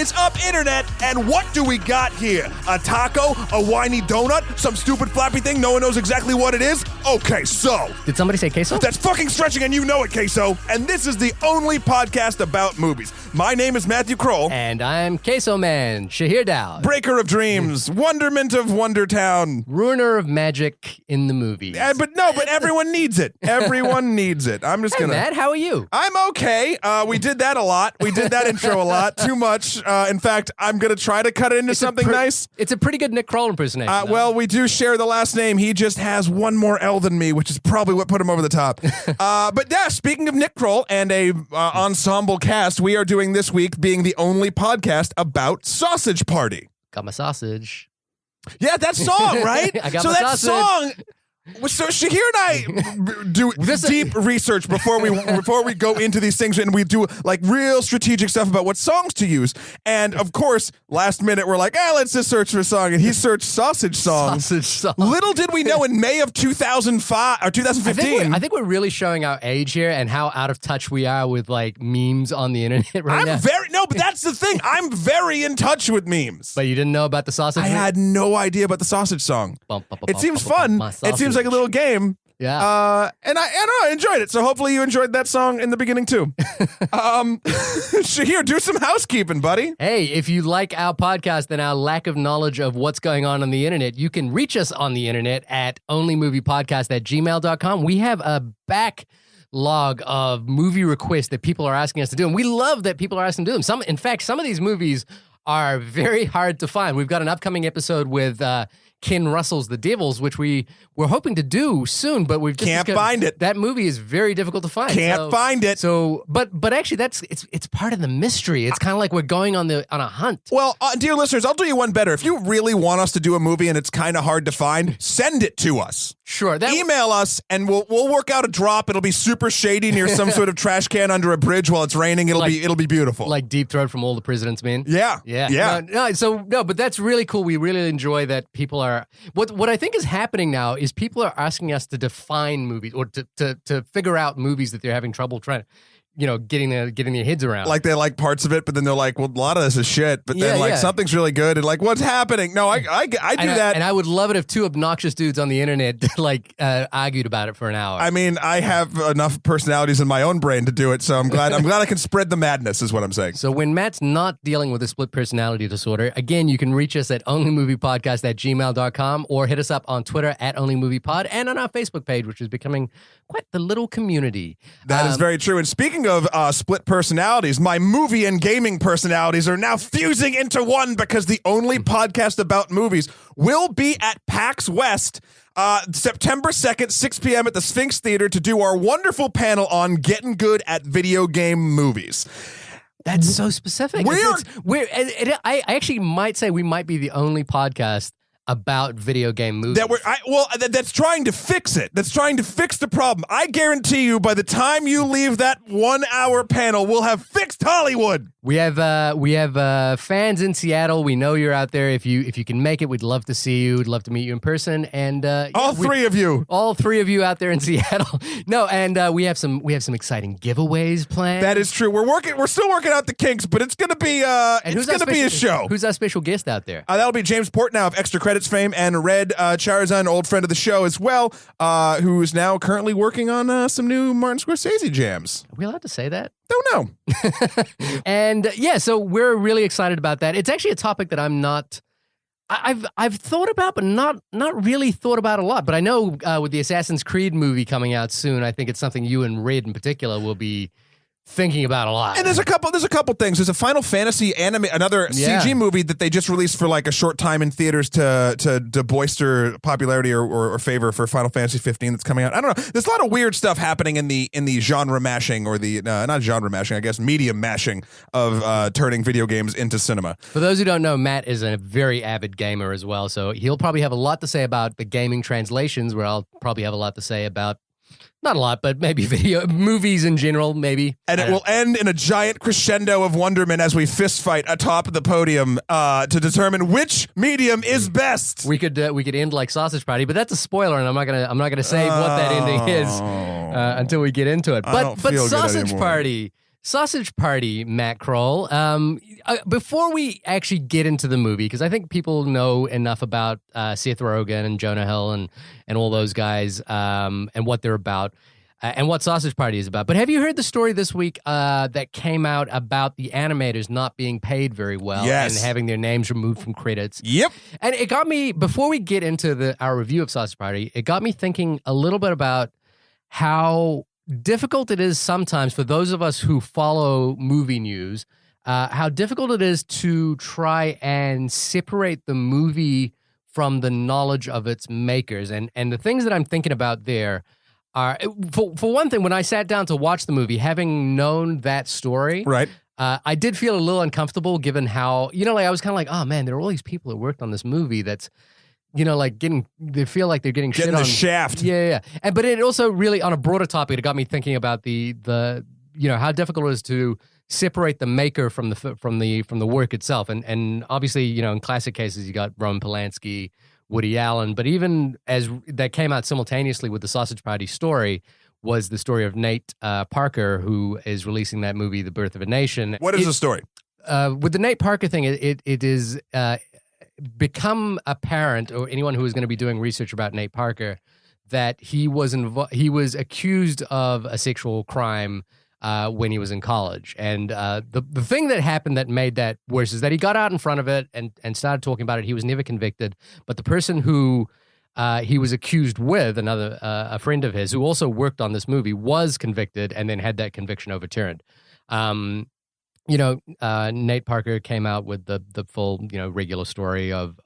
is up, Internet? And what do we got here? A taco? A whiny donut? Some stupid flappy thing no one knows exactly what it is? Okay, so... Did somebody say queso? That's fucking stretching, and you know it, queso. And this is the only podcast about movies. My name is Matthew Kroll. And I'm Queso Man, Shahir Dowd. Breaker of dreams, wonderment of Wondertown. Ruiner of magic in the movies. But everyone needs it. Everyone needs it. I'm just gonna... Matt, how are you? I'm okay. We did that a lot. We did that intro a lot. Too much. In fact, I'm gonna try to cut it into something nice. It's a pretty good Nick Kroll impersonation. Well, we do share the last name. He just has one more L than me, which is probably what put him over the top. But yeah, speaking of Nick Kroll and a ensemble cast, we are doing this week being the only podcast about Sausage Party. Got my sausage. Yeah, that song, right? I got my sausage. Song. So Shahir and I do deep research before we go into these things, and we do like real strategic stuff about what songs to use. And of course, last minute we're like, let's just search for a song, and he searched sausage songs. Sausage song. Little did we know in May of 2005 or 2015. I think we're really showing our age here and how out of touch we are with like memes on the internet right now. But that's the thing. I'm very in touch with memes. But you didn't know about the sausage? I had no idea about the sausage song. It seems fun. It seems like a little game. Yeah. And I enjoyed it. So hopefully you enjoyed that song in the beginning too. Shahir, do some housekeeping, buddy. Hey, if you like our podcast and our lack of knowledge of what's going on the internet, you can reach us on the internet at onlymoviepodcast@gmail.com. We have a backlog of movie requests that people are asking us to do, and we love that people are asking to do them. In fact, some of these movies are very hard to find. We've got an upcoming episode with Ken Russell's The Devils, which we're hoping to do soon, but we've just can't find it. That movie is very difficult to find. Can't find it. So, but actually, it's part of the mystery. It's kind of like we're going on a hunt. Well, dear listeners, I'll do you one better. If you really want us to do a movie and it's kind of hard to find, send it to us. Sure. Email us, and we'll work out a drop. It'll be super shady near some sort of trash can under a bridge while it's raining. It'll be beautiful. Like Deep Throat from All the President's Men. Yeah. But that's really cool. We really enjoy that people are. What I think is happening now is people are asking us to define movies or to figure out movies that they're having trouble trying to, getting their heads around. Like they like parts of it, but then they're like, well, a lot of this is shit. But then something's really good, and like, what's happening? No, I do that. And I would love it if two obnoxious dudes on the internet argued about it for an hour. I mean, I have enough personalities in my own brain to do it, so I'm glad I can spread the madness, is what I'm saying. So when Matt's not dealing with a split personality disorder, again, you can reach us at onlymoviepodcast@gmail.com or hit us up on Twitter at onlymoviepod and on our Facebook page, which is becoming quite the little community. That is very true. And speaking of split personalities, my movie and gaming personalities are now fusing into one, because the only podcast about movies will be at PAX West September 2nd, 6 p.m. at the Sphinx Theater to do our wonderful panel on getting good at video game movies. That's so specific. I actually might say we might be the only podcast about video game movies. That's trying to fix it. That's trying to fix the problem. I guarantee you, by the time you leave that 1 hour panel, we'll have fixed Hollywood. We have fans in Seattle. We know you're out there. If you can make it, we'd love to see you. We'd love to meet you in person. And all three of you out there in Seattle. No, and we have some exciting giveaways planned. That is true. We're still working out the kinks, but it's gonna be a show. Who's our special guest out there? That'll be James Portnow of Extra Credits fame, and Red Charazan, old friend of the show as well, who is now currently working on some new Martin Scorsese jams. Are we allowed to say that? Don't know. And so we're really excited about that. It's actually a topic that I've thought about, but not really thought about a lot. But I know with the Assassin's Creed movie coming out soon, I think it's something you and Red in particular will be thinking about a lot. And there's a couple things. There's a Final Fantasy another CG movie that they just released for like a short time in theaters to bolster popularity or favor for Final Fantasy 15 that's coming out. I don't know. There's a lot of weird stuff happening in the genre mashing, or the not genre mashing, I guess medium mashing of turning video games into cinema. For those who don't know, Matt is a very avid gamer as well, so he'll probably have a lot to say about the gaming translations, where I'll probably have a lot to say about Not a lot, but maybe movies in general, maybe. And it will end in a giant crescendo of wonderment as we fist fight atop the podium to determine which medium is best. We could end like Sausage Party, but that's a spoiler, and I'm not gonna say what that ending is until we get into it. But Sausage Party Sausage Party, Matt Kroll. Before we actually get into the movie, because I think people know enough about Seth Rogen and Jonah Hill and all those guys and what they're about and what Sausage Party is about. But have you heard the story this week that came out about the animators not being paid very well and having their names removed from credits? Yep. And it got me, before we get into our review of Sausage Party, it got me thinking a little bit about how difficult it is sometimes for those of us who follow movie news, how difficult it is to try and separate the movie from the knowledge of its makers. And the things that I'm thinking about there are, for one thing, when I sat down to watch the movie, having known that story, right, I did feel a little uncomfortable given how, I was kind of like, oh man, there are all these people that worked on this movie that's, they feel like they're getting shit on the shaft. Yeah. But it also really, on a broader topic, it got me thinking about the how difficult it is to separate the maker from the work itself. And obviously, in classic cases, you got Roman Polanski, Woody Allen, but even as that came out simultaneously with the Sausage Party story was the story of Nate Parker, who is releasing that movie, The Birth of a Nation. What is the story? With the Nate Parker thing, it is become apparent, or anyone who is going to be doing research about Nate Parker, that he was accused of a sexual crime when he was in college. And the thing that happened that made that worse is that he got out in front of it and started talking about it. He was never convicted, but the person who he was accused with, a friend of his who also worked on this movie, was convicted and then had that conviction overturned. Nate Parker came out with the full, regular story of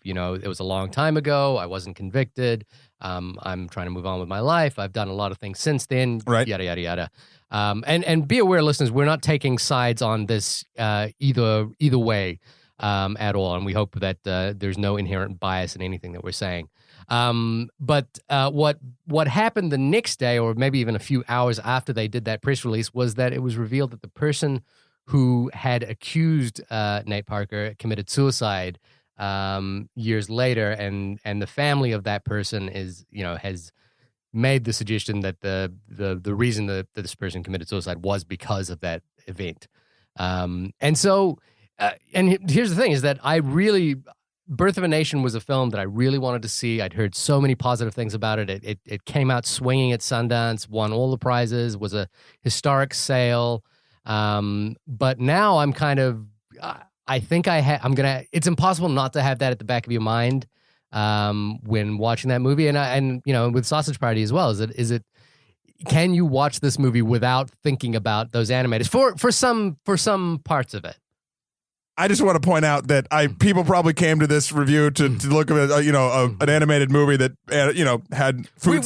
it was a long time ago. I wasn't convicted. I'm trying to move on with my life. I've done a lot of things since then. Right. Yada, yada, yada. And be aware, listeners, we're not taking sides on this either way at all. And we hope that there's no inherent bias in anything that we're saying. But what happened the next day, or maybe even a few hours after they did that press release, was that it was revealed that the person who had accused Nate Parker committed suicide years later, and the family of that person has made the suggestion that the reason that this person committed suicide was because of that event. And so, and here's the thing: is that Birth of a Nation was a film that I really wanted to see. I'd heard so many positive things about it. It came out swinging at Sundance, won all the prizes, was a historic sale. But now I'm kind of, I think it's impossible not to have that at the back of your mind, when watching that movie. And with Sausage Party as well, is it, can you watch this movie without thinking about those animators for some parts of it? I just want to point out that people probably came to this review to look at an animated movie that had food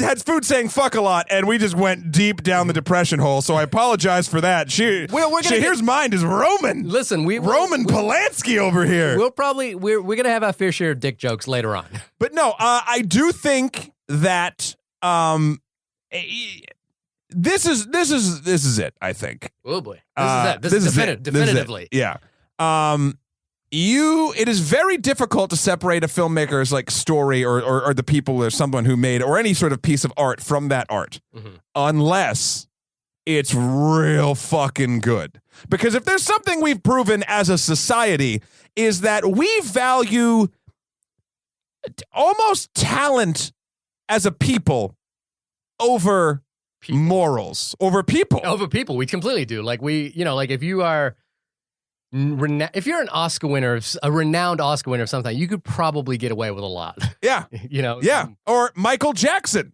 had food saying fuck a lot, and we just went deep down the depression hole. So I apologize for that. Shahir's mind is Roman. Listen, Roman Polanski over here. We're gonna have our fair share of dick jokes later on. But no, I do think that This is it, I think. Oh boy. This is definitively. Yeah. It is very difficult to separate a filmmaker's story or the people or someone who made or any sort of piece of art from that art, unless it's real fucking good. Because if there's something we've proven as a society, is that we value almost talent as a people over morals, over people. We completely do. If you are, if you're an Oscar winner, a renowned Oscar winner of something, you could probably get away with a lot. Yeah. Yeah. Or Michael Jackson.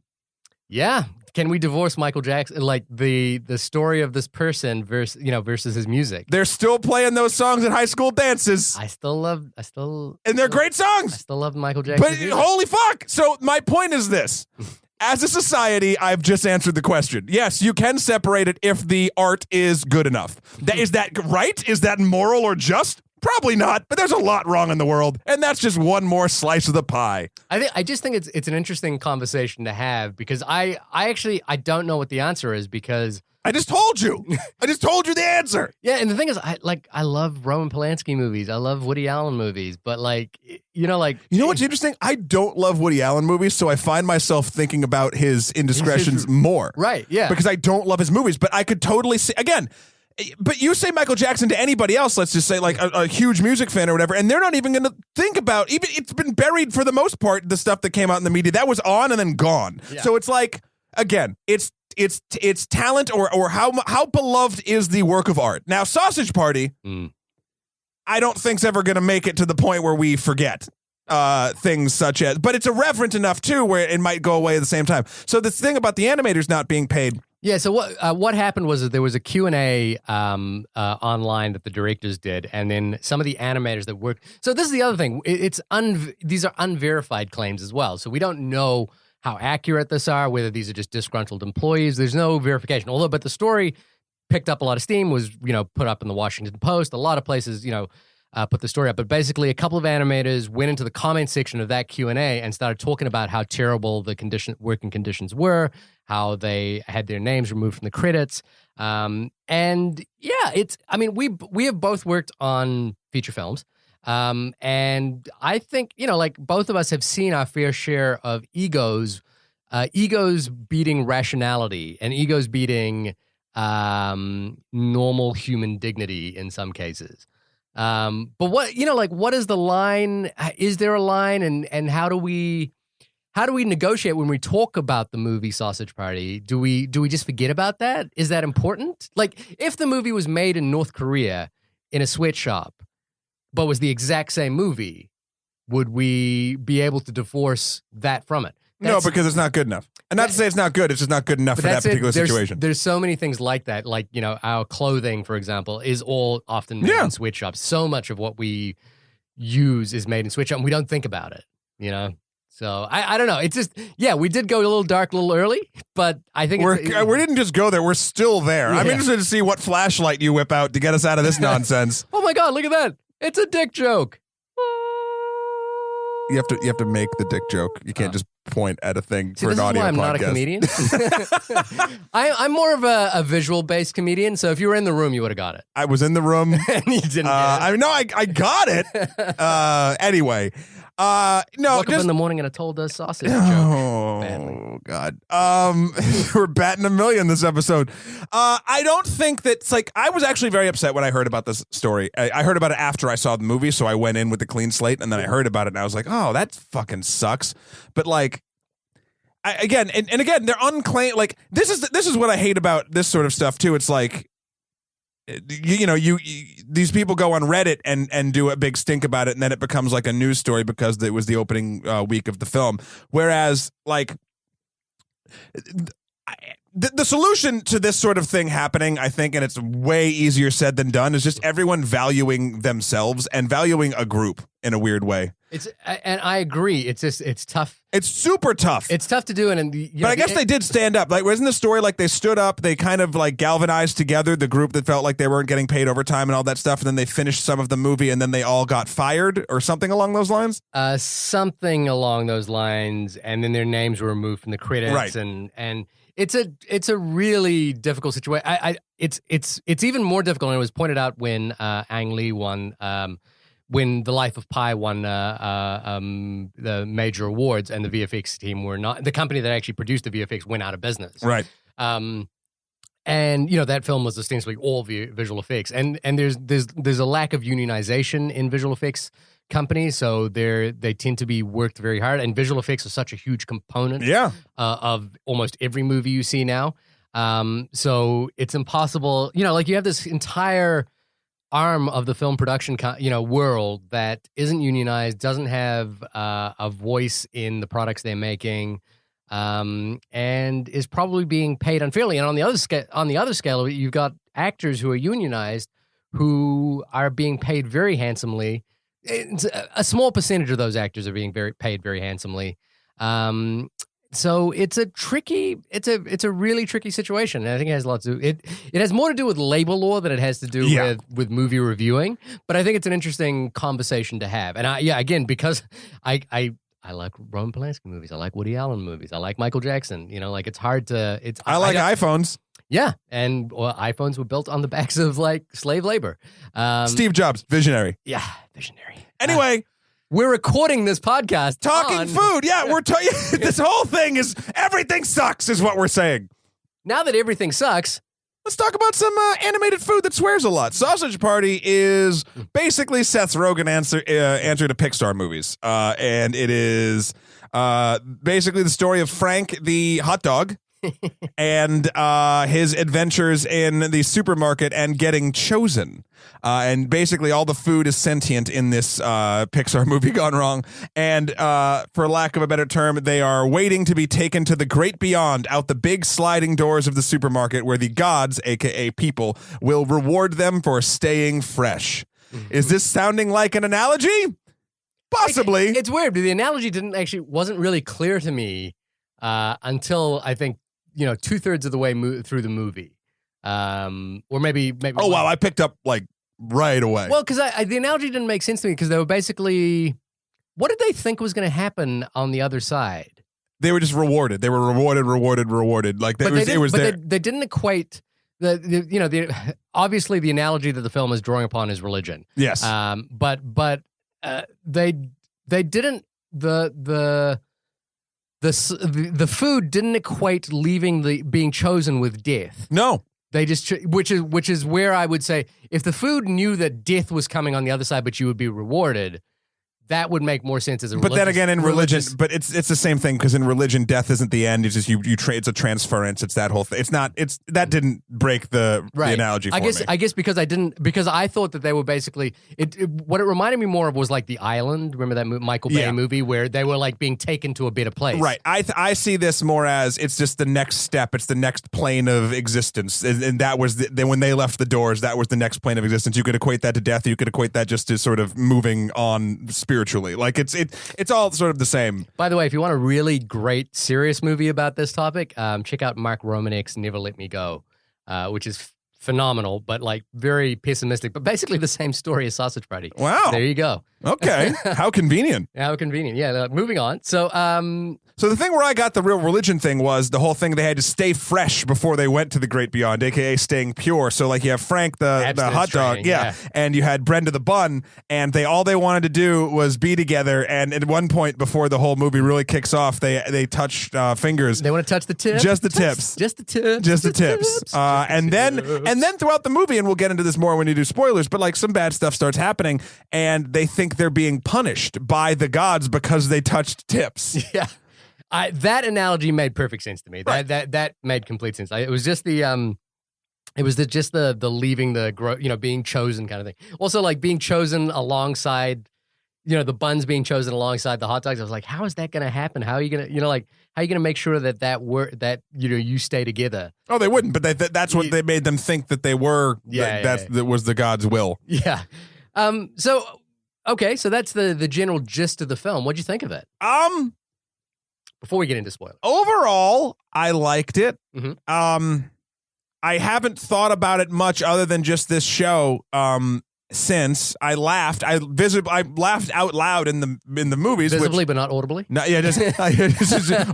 Yeah. Can we divorce Michael Jackson? The story of this person versus his music. They're still playing those songs at high school dances. And they're great songs. I still love Michael Jackson. But holy fuck. So my point is this. As a society, I've just answered the question. Yes, you can separate it if the art is good enough. Is that right? Is that moral or just? Probably not, but there's a lot wrong in the world, and that's just one more slice of the pie. I just think it's an interesting conversation to have because I don't know what the answer is because I just told you. I just told you the answer. Yeah, and the thing is, I love Roman Polanski movies. I love Woody Allen movies, but you know what's interesting? I don't love Woody Allen movies, so I find myself thinking about his indiscretions more. Right? Yeah, because I don't love his movies, but I could totally see again. But you say Michael Jackson to anybody else, let's just say like a huge music fan or whatever, and they're not even going to think about, even it's been buried for the most part, the stuff that came out in the media. That was on and then gone. Yeah. So it's like, again, it's talent or how beloved is the work of art. Now, Sausage Party, I don't think's ever going to make it to the point where we forget things such as, but it's irreverent enough too where it might go away at the same time. So the thing about the animators not being paid. Yeah, so what happened was that there was a Q&A online that the directors did, and then some of the animators that worked. So this is the other thing. These are unverified claims as well. So we don't know how accurate this are, whether these are just disgruntled employees. There's no verification. But the story picked up a lot of steam, was put up in the Washington Post. A lot of places put the story up. But basically, a couple of animators went into the comment section of that Q&A and started talking about how terrible the working conditions were, how they had their names removed from the credits. And yeah, we have both worked on feature films. And I think, both of us have seen our fair share of egos beating rationality and egos beating normal human dignity in some cases. But what is the line? Is there a line? And how do we negotiate when we talk about the movie Sausage Party? Do we just forget about that? Is that important? Like, if the movie was made in North Korea in a sweatshop, but was the exact same movie, would we be able to divorce that from it? No, because it's not good enough. And not to say it's not good, it's just not good enough for that particular situation. There's so many things like that. Like, our clothing, for example, is all often made in sweatshops. So much of what we use is made in sweatshop, and we don't think about it, So I don't know. It's just, we did go a little dark a little early, but I think we didn't just go there. We're still there. Yeah. I'm interested to see what flashlight you whip out to get us out of this nonsense. Oh my God, look at that. It's a dick joke. You have to make the dick joke. You can't just point at a thing for an audio podcast. I'm not a comedian. I'm more of a visual-based comedian, so if you were in the room, you would have got it. I was in the room. And you didn't get it. I got it. Anyway. Woke up in the morning and I told a sausage joke. Oh, God. We're batting a million this episode. I don't think that's like, I was actually very upset when I heard about this story. I heard about it after I saw the movie, so I went in with a clean slate, and then I heard about it, and I was like, oh, that fucking sucks. But like, again, they're unclaimed. Like, this is what I hate about this sort of stuff too. It's like, these people go on Reddit and do a big stink about it, and then it becomes like a news story because it was the opening week of the film. Whereas, like, the solution to this sort of thing happening, I think, and it's way easier said than done, is just everyone valuing themselves and valuing a group in a weird way. And I agree. It's tough. It's super tough. It's tough to do. But I guess they did stand up. Like, wasn't the story like they stood up, they kind of like galvanized together the group that felt like they weren't getting paid overtime and all that stuff, and then they finished some of the movie, and then they all got fired or something along those lines? Something along those lines, and then their names were removed from the credits. Right. And it's a really difficult situation. It's even more difficult, and it was pointed out when Ang Lee won. When The Life of Pi won the major awards, and the VFX team were not, the company that actually produced the VFX went out of business. Right. And that film was ostensibly all visual effects, and there's a lack of unionization in visual effects companies, so they tend to be worked very hard, and visual effects are such a huge component of almost every movie you see now. So it's impossible, like you have this entire arm of the film production world that isn't unionized, doesn't have a voice in the products they're making, and is probably being paid unfairly. And on the other scale, you've got actors who are unionized who are being paid very handsomely. It's a small percentage of those actors are being paid very handsomely. So it's a really tricky situation. And I think it has lots to it has more to do with label law than it has to do with movie reviewing. But I think it's an interesting conversation to have. And again, because I like Roman Polanski movies. I like Woody Allen movies. I like Michael Jackson. Like it's hard to. I like iPhones. Yeah, and iPhones were built on the backs of like slave labor. Steve Jobs, visionary. Yeah, visionary. Anyway. We're recording this podcast. Talking food. Yeah, we're this whole thing is everything sucks is what we're saying. Now that everything sucks, let's talk about some animated food that swears a lot. Sausage Party is basically Seth Rogen answer to Pixar movies. And it is basically the story of Frank the hot dog and his adventures in the supermarket and getting chosen. And basically all the food is sentient in this Pixar movie gone wrong. And for lack of a better term, they are waiting to be taken to the great beyond, out the big sliding doors of the supermarket where the gods, a.k.a. people, will reward them for staying fresh. Is this sounding like an analogy? Possibly. It's weird. The analogy wasn't really clear to me until I think 2/3 of the way through the movie, or maybe. Oh wow! I picked up like right away. Well, because the analogy didn't make sense to me because they were basically, what did they think was going to happen on the other side? They were just rewarded. They were rewarded. Like they didn't equate obviously the analogy that the film is drawing upon is religion. Yes. But they didn't the food didn't equate being chosen with death. No. They just which is where I would say if the food knew that death was coming on the other side, but you would be rewarded, that would make more sense as a. But then again, in religion, but it's the same thing because in religion, death isn't the end. It's just it's a transference. It's that whole thing. It's not. That didn't break the analogy. For me. I guess because I thought that they were basically what it reminded me more of was like The Island. Remember that Michael Bay movie where they were like being taken to a better place. Right. I see this more as it's just the next step. It's the next plane of existence, and that was then when they left the doors. That was the next plane of existence. You could equate that to death. You could equate that just to sort of moving on spiritually. Like it's all sort of the same. By the way, if you want a really great serious movie about this topic, check out Mark Romanek's Never Let Me Go, which is phenomenal, but like very pessimistic, but basically the same story as Sausage Party. Wow. There you go. Okay. How convenient. How convenient. Yeah. Moving on. So the thing where I got the real religion thing was the whole thing they had to stay fresh before they went to the great beyond, aka staying pure. So like you have Frank the hot dog, and you had Brenda the bun, and all they wanted to do was be together. And at one point before the whole movie really kicks off, they touch fingers. They want to touch the tips, just the tips, just the tips, just the tips. And then throughout the movie, and we'll get into this more when you do spoilers, but like some bad stuff starts happening, and they think they're being punished by the gods because they touched tips. Yeah. That analogy made perfect sense to me. Right. That made complete sense. It was just the leaving the being chosen kind of thing. Also, like being chosen alongside, the buns being chosen alongside the hot dogs. I was like, how is that going to happen? How are you going to make sure that you stay together? Oh, they wouldn't, but that's what they made them think that they were. That was the God's will. Yeah. So that's the general gist of the film. What'd you think of it? Before we get into spoilers. Overall, I liked it. Mm-hmm. I haven't thought about it much other than just this show. Since I laughed, I laughed out loud in the movies, visibly but not audibly. No, yeah, just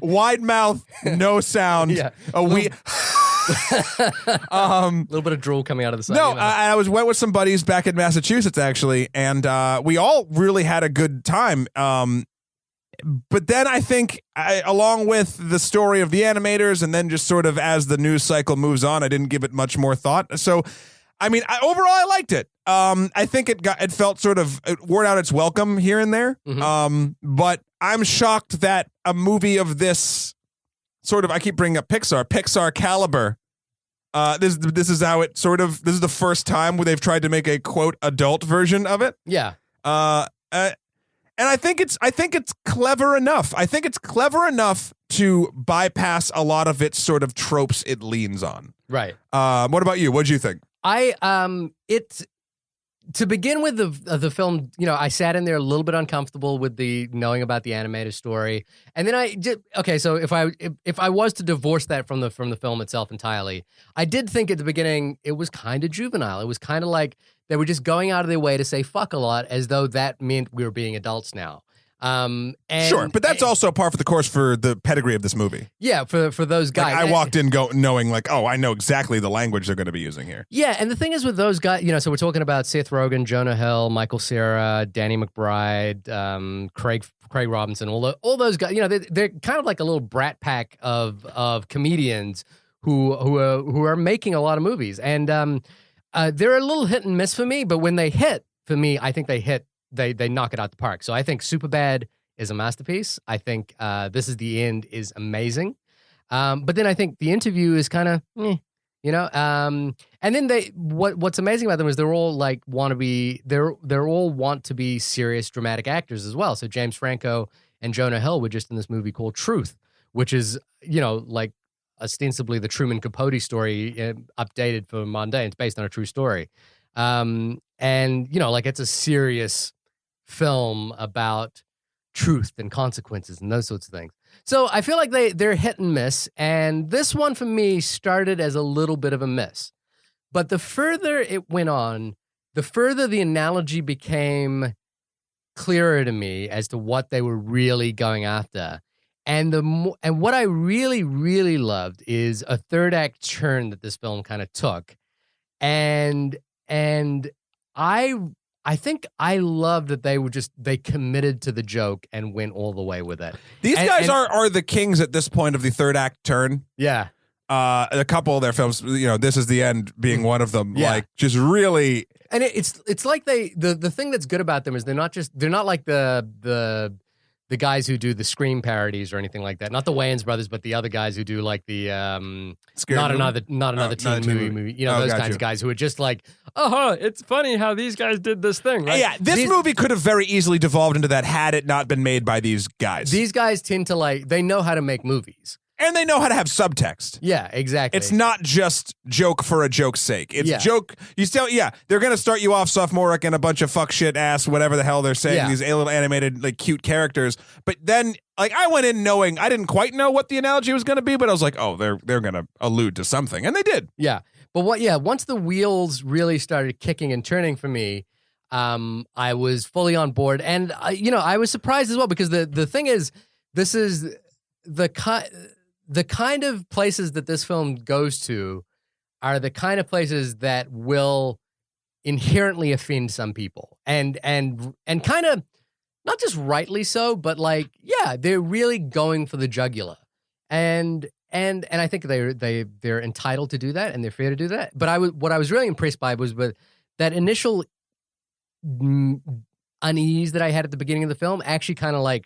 wide mouth, no sound. Yeah, a little bit of drool coming out of the side. No, I went with some buddies back in Massachusetts actually, and we all really had a good time. But then I think, along with the story of the animators, and then just sort of as the news cycle moves on, I didn't give it much more thought. So, I mean, overall, I liked it. I think it felt sort of it wore out its welcome here and there. Mm-hmm. But I'm shocked that a movie of this sort of, I keep bringing up Pixar caliber. This is how it sort of. This is the first time where they've tried to make a quote adult version of it. Yeah. And I think it's clever enough. I think it's clever enough to bypass a lot of its sort of tropes it leans on. Right. What about you? What'd you think? to begin with the film, I sat in there a little bit uncomfortable with the knowing about the animated story, and then I did. Okay, so if I was to divorce that from the film itself entirely, I did think at the beginning it was kind of juvenile. It was kind of like they were just going out of their way to say fuck a lot, as though that meant we were being adults now. Sure, but that's also par for the course for the pedigree of this movie. Yeah, for those guys. Like, I walked in knowing like, oh, I know exactly the language they're going to be using here. Yeah, and the thing is with those guys, so we're talking about Seth Rogen, Jonah Hill, Michael Cera, Danny McBride, Craig Robinson, all those guys. They're kind of like a little brat pack of comedians who are making a lot of movies, and they're a little hit and miss for me. But when they hit for me, I think they hit. They knock it out the park. So I think Superbad is a masterpiece. I think This Is the End is amazing. But then I think The Interview is kind of, and then what's amazing about them is they're all like they're all want to be serious dramatic actors as well. So James Franco and Jonah Hill were just in this movie called Truth, which is, like ostensibly the Truman Capote story updated for Monday. It's based on a true story. And like it's a serious film about truth and consequences and those sorts of things. So I feel like they're hit and miss, and this one for me started as a little bit of a miss. But the further it went on, the further the analogy became clearer to me as to what they were really going after. And what I really, really loved is a third act turn that this film kind of took. And I think I love that they committed to the joke and went all the way with it. These guys are the kings at this point of the third act turn. Yeah. A couple of their films, This Is the End being one of them, like just really. And it's like the thing that's good about them is they're not like the guys who do the Scream parodies or anything like that. Not the Wayans brothers, but the other guys who do like the not another teen movie. Those kinds of guys who are just like, it's funny how these guys did this thing. Right? Yeah, this movie could have very easily devolved into that had it not been made by these guys. These guys tend to they know how to make movies. And they know how to have subtext. Yeah, exactly. It's not just joke for a joke's sake. It's joke. They're going to start you off sophomoric and a bunch of fuck shit ass, whatever the hell they're saying, these little animated, like cute characters. But then, like, I went in knowing, I didn't quite know what the analogy was going to be, but I was like, oh, they're going to allude to something. And they did. Yeah. But once the wheels really started kicking and turning for me, I was fully on board. And, I was surprised as well because the thing is, this is the kind of places that this film goes to are the kind of places that will inherently offend some people, and kind of not just rightly so, but they're really going for the jugular, and I think they're entitled to do that, and they're fair to do that. But what I was really impressed by was with that initial unease that I had at the beginning of the film actually kind of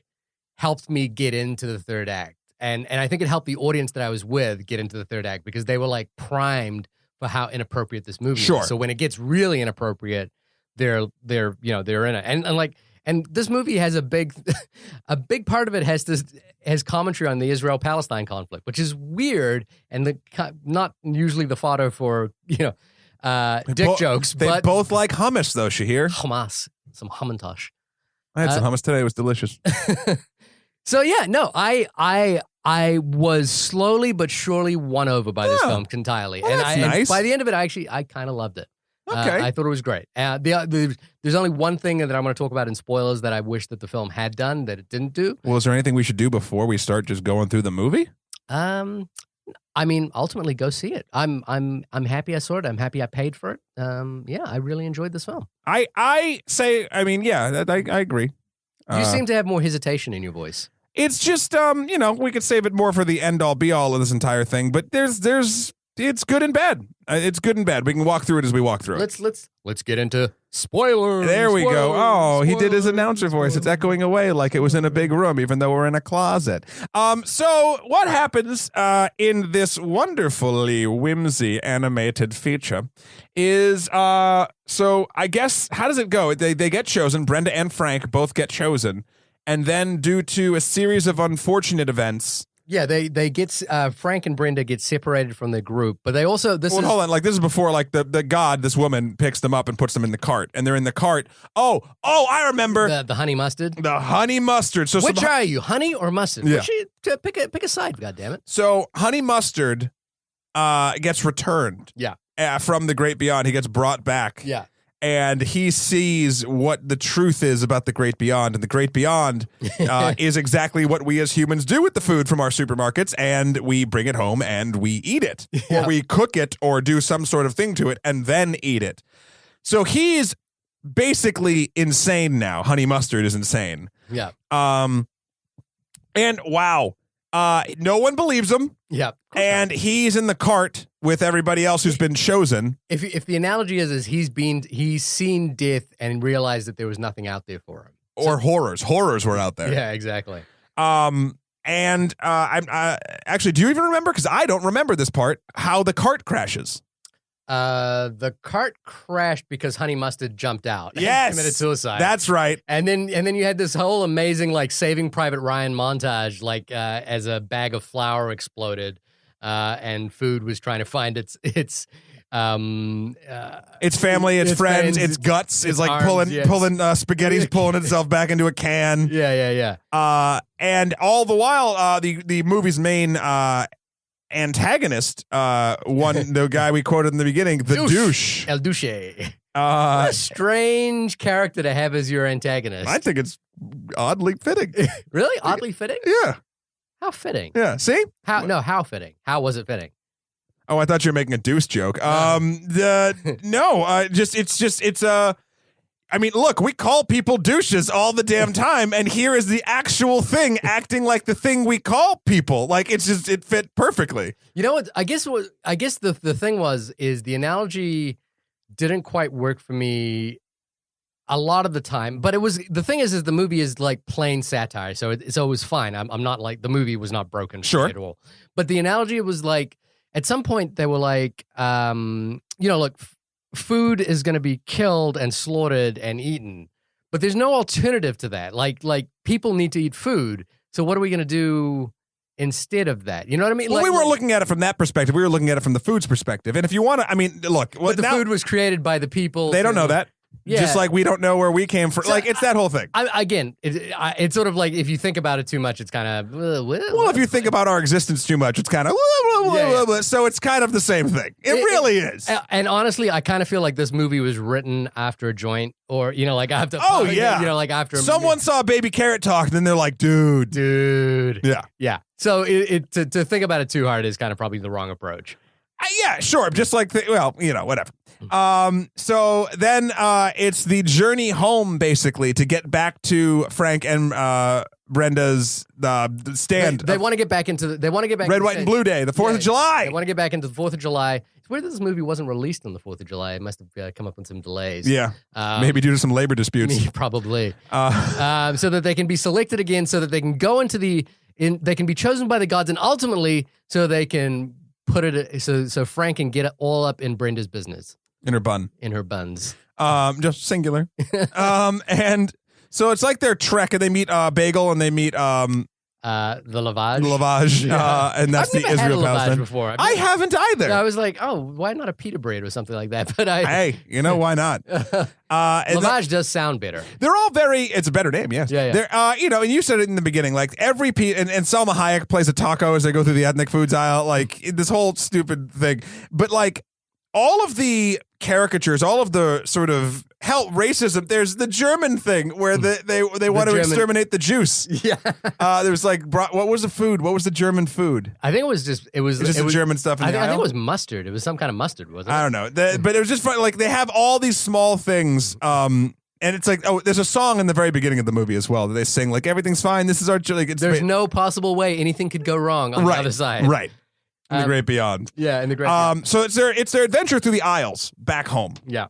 helped me get into the third act. And I think it helped the audience that I was with get into the third act because they were primed for how inappropriate this movie is. So when it gets really inappropriate, they're in it. And this movie has a big part of it has commentary on the Israel-Palestine conflict, which is weird and not usually the fodder for dick jokes. They both like hummus though, Shahir. Hummus, some hummintosh. I had some hummus today. It was delicious. So I was slowly but surely won over by this film entirely, well, and by the end of it, I kind of loved it. Okay, I thought it was great. There's only one thing that I'm going to talk about in spoilers that I wish that the film had done that it didn't do. Well, is there anything we should do before we start just going through the movie? I mean, ultimately, go see it. I'm happy I saw it. I'm happy I paid for it. I really enjoyed this film. I agree. You seem to have more hesitation in your voice. It's just, we could save it more for the end all be all of this entire thing, but it's good and bad. It's good and bad. We can walk through it as we walk through it. Let's get into spoilers. There we go. Oh, spoilers, he did his announcer voice. It's echoing away like it was in a big room, even though we're in a closet. So what happens in this wonderfully whimsy animated feature is, so I guess, how does it go? They get chosen. Brenda and Frank both get chosen. And then due to a series of unfortunate events, Yeah, they get Frank and Brenda get separated from the group, but they also hold on, like this is before like this woman picks them up and puts them in the cart, and they're in the cart. Oh, I remember the honey mustard. The honey mustard. So which are you, honey or mustard? Yeah. Pick a side. God damn it. So honey mustard gets returned. Yeah. From the great beyond, he gets brought back. Yeah. And he sees what the truth is about the great beyond. And the great beyond is exactly what we as humans do with the food from our supermarkets. And we bring it home and we eat it. Yeah. Or we cook it or do some sort of thing to it and then eat it. So he's basically insane now. Honey Mustard is insane. Yeah. And wow. No one believes him. Yeah. And he's in the cart with everybody else who's been chosen. If the analogy is he's seen death and realized that there was nothing out there for him. Or horrors were out there. Yeah, exactly. I'm actually, do you even remember? Because I don't remember this part. How the cart crashes. The cart crashed because Honey Mustard jumped out. Yes, and committed suicide. That's right. And then you had this whole amazing like Saving Private Ryan montage, like as a bag of flour exploded, and food was trying to find its family, its friends, its guts, is like arms, pulling spaghetti's pulling itself back into a can. Yeah. And all the while, the movie's main antagonist, the guy we quoted in the beginning, the douche. El Douche. What a strange character to have as your antagonist. I think it's oddly fitting. Really? Oddly fitting? Yeah. How fitting? Yeah. See? How fitting? How was it fitting? Oh, I thought you were making a douche joke. I mean, look, we call people douches all the damn time, and here is the actual thing acting like the thing we call people. Like it fit perfectly. You know what? I guess the thing is the analogy didn't quite work for me a lot of the time, but the thing is the movie is like plain satire, so it's always fine. I'm not like the movie was not broken sure at all, but the analogy was like at some point they were like, look. Food is going to be killed and slaughtered and eaten, but there's no alternative to that. Like people need to eat food. So what are we going to do instead of that? You know what I mean? Well, we weren't looking at it from that perspective. We were looking at it from the food's perspective. And if you want to, I mean, look. But the food was created by the people. They don't know that. Yeah. Just like we don't know where we came from. So, like, it's that whole thing. It's sort of like if you think about it too much, it's kind of... Well, if you think about our existence too much, it's kind of... So it's kind of the same thing. It really is. And honestly, I kind of feel like this movie was written after a joint or, like after... Oh, yeah. Like after... Someone saw Baby Carrot talk, and then they're like, dude. Yeah. Yeah. So to think about it too hard is kind of probably the wrong approach. Yeah, sure. Just like, whatever. So then it's the journey home, basically, to get back to Frank and Brenda's stand. They want to get back into Red, White, and Blue Day, the 4th of July. They want to get back into the 4th of July. It's weird that this movie wasn't released on the 4th of July. It must have come up with some delays. Yeah, maybe due to some labor disputes. Probably. So that they can be selected again, so that they can go they can be chosen by the gods, and ultimately, so they can put it so Frank can get it all up in Brenda's business. In her bun. In her buns. Just singular. And so it's like their trek, and they meet Bagel, and they meet the lavage. Lavage. Yeah. And that's I've the never had a Israel lavage Palestine before. I haven't either. I was like, oh, why not a pita bread or something like that? But hey, why not? Lavage does sound better. They're all it's a better name, yes. Yeah. They're, and you said it in the beginning, like every and Salma Hayek plays a taco as they go through the ethnic foods aisle, like this whole stupid thing. But like all of the caricatures, all of the sort of racism. There's the German thing where they want to exterminate the juice. Yeah. There was like, what was the food? What was the German food? I think it was just German stuff. I think it was mustard. It was some kind of mustard, wasn't it? I don't know. But it was just fun. Like they have all these small things. And it's like, there's a song in the very beginning of the movie as well that they sing, like, everything's fine. This is our... Like, there's no possible way anything could go wrong on the other side. Right. In the great beyond. Yeah, in the great beyond. So it's their adventure through the aisles back home. Yeah.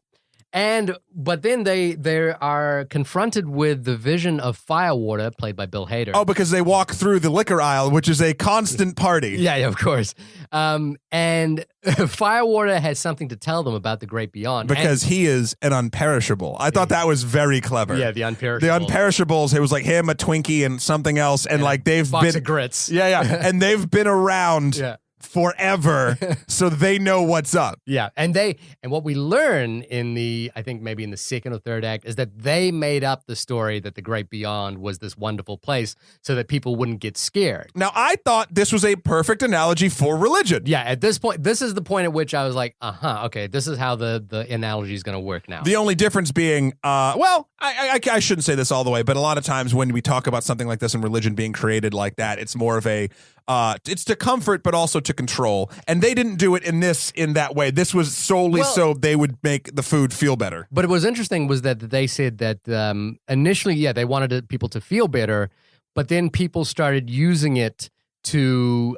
But then they are confronted with the vision of Firewater, played by Bill Hader. Oh, because they walk through the liquor aisle, which is a constant party. Yeah, of course. And Firewater has something to tell them about the great beyond. Because he is an unperishable. I thought that was very clever. Yeah, the unperishables. The unperishables, it was like him, a Twinkie, and something else. And like they've box been. of grits. Yeah. And they've been around. Yeah. Forever, so they know what's up. Yeah, and what we learn I think maybe in the second or third act, is that they made up the story that the great beyond was this wonderful place so that people wouldn't get scared. Now, I thought this was a perfect analogy for religion. Yeah, at this point, this is the point at which I was like, okay, this is how the analogy is going to work now. The only difference being, I shouldn't say this all the way, but a lot of times when we talk about something like this and religion being created like that, it's more of a, it's to comfort, but also to control. And they didn't do it in that way. This was solely so they would make the food feel better. But what was interesting was that they said that initially, they wanted people to feel better, but then people started using it to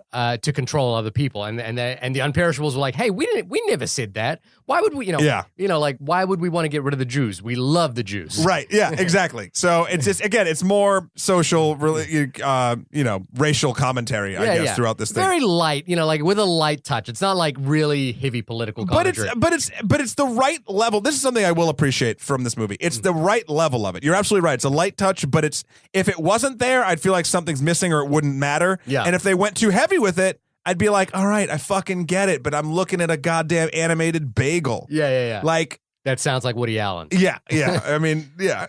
control other people, and the unperishables were like, hey, we never said that. Why would we? Like, why would we want to get rid of the Jews? We love the Jews. Right. Yeah. Exactly. So it's just, again, it's more social, racial commentary, I guess, throughout this thing. Very light, like with a light touch. It's not like really heavy political commentary. But it's the right level. This is something I will appreciate from this movie. It's the right level of it. You're absolutely right. It's a light touch, but if it wasn't there, I'd feel like something's missing or it wouldn't matter. Yeah. And if they went too heavy with it, I'd be like, all right, I fucking get it, but I'm looking at a goddamn animated bagel. Yeah. Like, that sounds like Woody Allen. Yeah. I mean, yeah.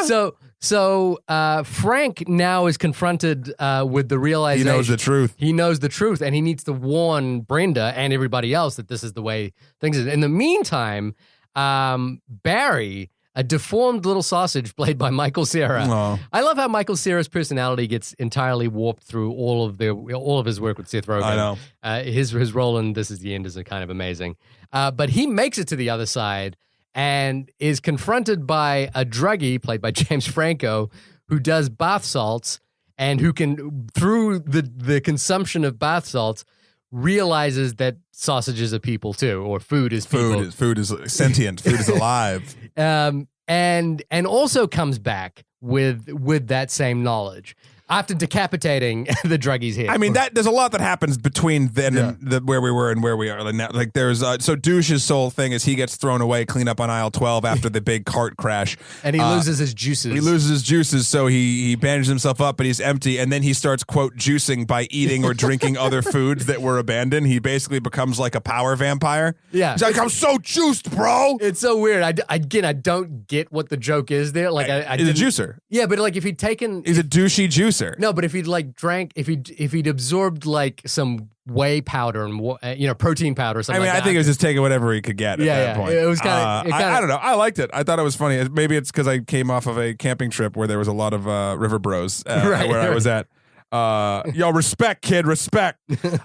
So Frank now is confronted with the realization. He knows the truth. He knows the truth, and he needs to warn Brenda and everybody else that this is the way things are. In the meantime, Barry, a deformed little sausage played by Michael Cera. Aww. I love how Michael Cera's personality gets entirely warped through all of his work with Seth Rogen. I know. His role in This Is the End is kind of amazing. But he makes it to the other side and is confronted by a druggie played by James Franco, who does bath salts and who can, through the consumption of bath salts, realizes that sausages are people too, or food is people. Food is sentient. Food is alive. And also comes back with that same knowledge after decapitating the druggie's head. I mean, there's a lot that happens between then and where we were and where we are now. Like there's so Douche's whole thing is he gets thrown away, clean up on aisle 12 after the big cart crash, and he loses his juices. He loses his juices, so he bandages himself up, but he's empty, and then he starts quote juicing by eating or drinking other foods that were abandoned. He basically becomes like a power vampire. Yeah, he's like, I'm so juiced, bro. It's so weird. I don't get what the joke is there. Like he's a juicer. Yeah, but like if he'd taken, he's a douchey juicer. No, but if he'd like drank, if he'd absorbed like some whey powder and protein powder or something. I mean, like I think it was just taking whatever he could get at that point. It was kind of. I don't know. I liked it. I thought it was funny. Maybe it's because I came off of a camping trip where there was a lot of river bros where I was at. Yo, respect, kid, respect.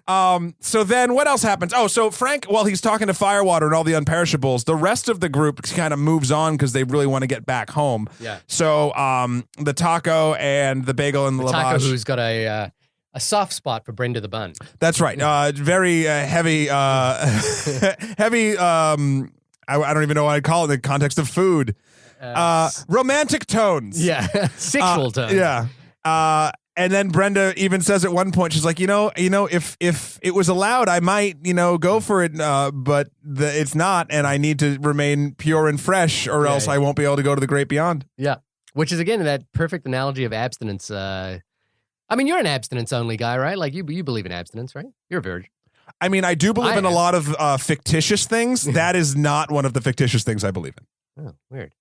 So then what else happens? Oh, so Frank, while he's talking to Firewater and all the unperishables, the rest of the group kind of moves on because they really want to get back home. Yeah. So the taco and the bagel and the lavage. Taco, who's got a soft spot for Brenda the bun. That's right. Very heavy, heavy. I don't even know what I'd call it in the context of food. Romantic tones. Yeah. Sexual tones. Yeah. And then Brenda even says at one point, she's like, if it was allowed, I might, go for it, but it's not, and I need to remain pure and fresh, or else I won't be able to go to the great beyond. Yeah, which is again that perfect analogy of abstinence. I mean, you're an abstinence-only guy, right? Like you believe in abstinence, right? You're a virgin. I mean, I do believe in a lot of fictitious things. That is not one of the fictitious things I believe in. Oh, weird.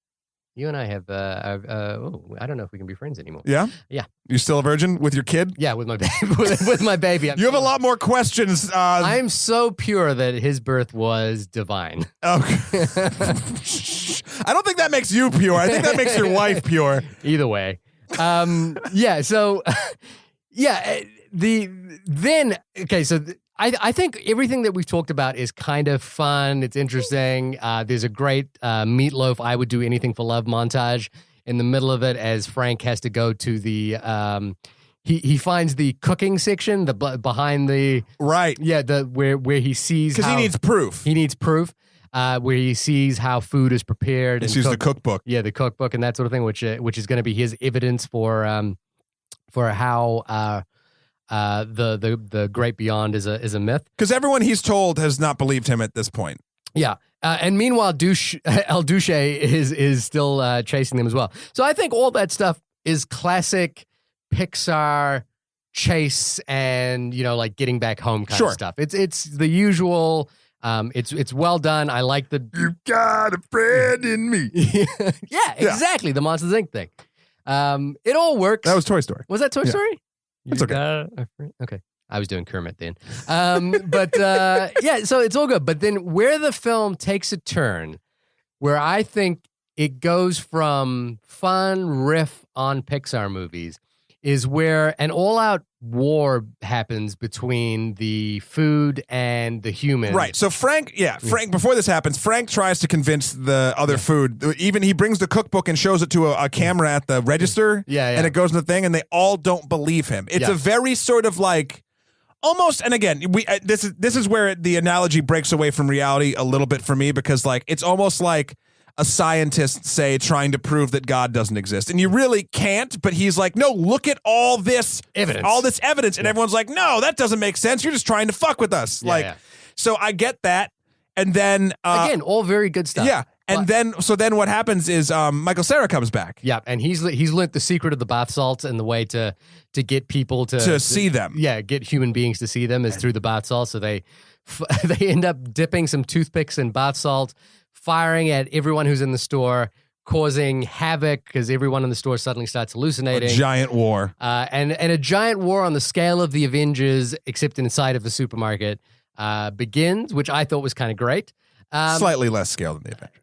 You and I have, I don't know if we can be friends anymore. Yeah? Yeah. You still a virgin with your kid? Yeah, with my baby. with my baby. You have a lot more questions. I'm so pure that his birth was divine. Okay. I don't think that makes you pure. I think that makes your wife pure. Either way. So, I think everything that we've talked about is kind of fun. It's interesting. There's a great Meatloaf, I Would Do Anything for Love montage in the middle of it as Frank has to go to the, he finds the cooking section, behind the... Right. Yeah, where he sees because he needs proof. He needs proof. where he sees how food is prepared. He sees the cookbook. Yeah, the cookbook and that sort of thing, which is going to be his evidence for how the great beyond is a myth. Because everyone he's told has not believed him at this point. Yeah. And meanwhile, El Duce is still chasing them as well. So I think all that stuff is classic Pixar chase and, like getting back home kind of stuff. It's the usual. It's well done. I like the "You got a friend in me." Yeah, exactly. The Monsters Inc. thing. It all works. That was Toy Story. Was that Toy Story? It's okay. Okay. I was doing Kermit then. But so it's all good. But then where the film takes a turn, where I think it goes from fun riff on Pixar movies, is where an all-out war happens between the food and the human. Right. So Frank, before this happens, Frank tries to convince the other food. Even he brings the cookbook and shows it to a camera at the register. And it goes in the thing, and they all don't believe him. It's a very sort of like almost, and again, this is where the analogy breaks away from reality a little bit for me, because like it's almost like a scientist, say, trying to prove that God doesn't exist. And you really can't, but he's like, no, look at all this evidence. And everyone's like, no, that doesn't make sense. You're just trying to fuck with us. So I get that. And then again, all very good stuff. Yeah. And then what happens is Michael Cera comes back. Yeah, and he's learned the secret of the bath salts, and the way to get people to see them. Yeah, get human beings to see them is through the bath salts. So they end up dipping some toothpicks in bath salt, firing at everyone who's in the store, causing havoc because everyone in the store suddenly starts hallucinating. A giant war. And a giant war on the scale of the Avengers, except inside of the supermarket, begins, which I thought was kind of great. Slightly less scale than the Avengers.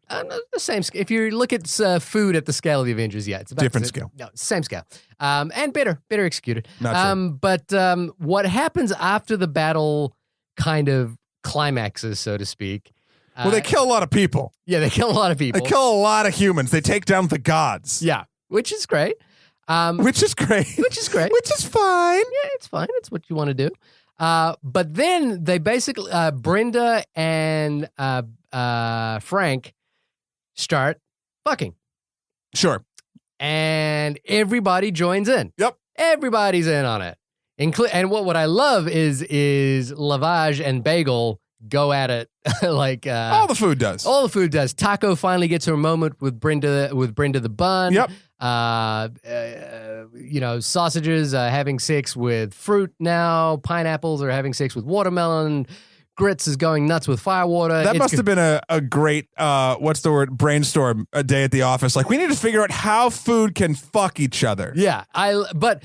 The same scale. If you look at food at the scale of the Avengers, it's about different scale. No, same scale. And better executed. Not true. But what happens after the battle kind of climaxes, so to speak. Well, they kill a lot of people. Yeah, they kill a lot of people. They kill a lot of humans. They take down the gods. Yeah, which is great. Which is great. Which is great. Which is fine. Yeah, it's fine. It's what you want to do. But then they basically, Brenda and Frank start fucking. Sure. And everybody joins in. Yep. Everybody's in on it. And what I love is Lavage and Bagel go at it like all the food does. All the food does. Taco finally gets her moment with Brenda the bun. Yep. Sausages having sex with fruit now. Pineapples are having sex with watermelon. Grits is going nuts with firewater. That must have been a great brainstorm a day at the office. Like, we need to figure out how food can fuck each other. Yeah, but